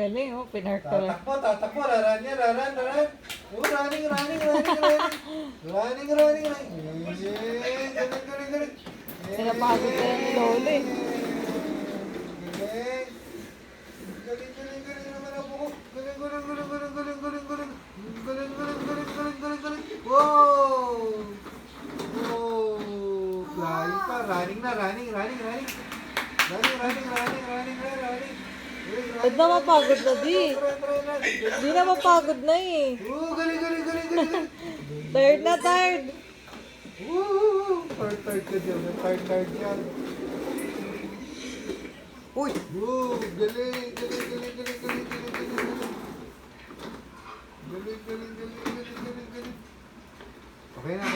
galing, oh. Pinark ko lang. Tatakbo, laran niya, laran. Oh, running. Running. Galing. Pinapagod ka lang ni Lolo, eh. Galing naman ang buko. Galing. Wow! Flying pa. Running. Ba't na mapagod na, di? Di na mapagod na, eh. Galing. Tired na, tired. Tired ka dyan. Tired yan. Uy! Galing. Okay na.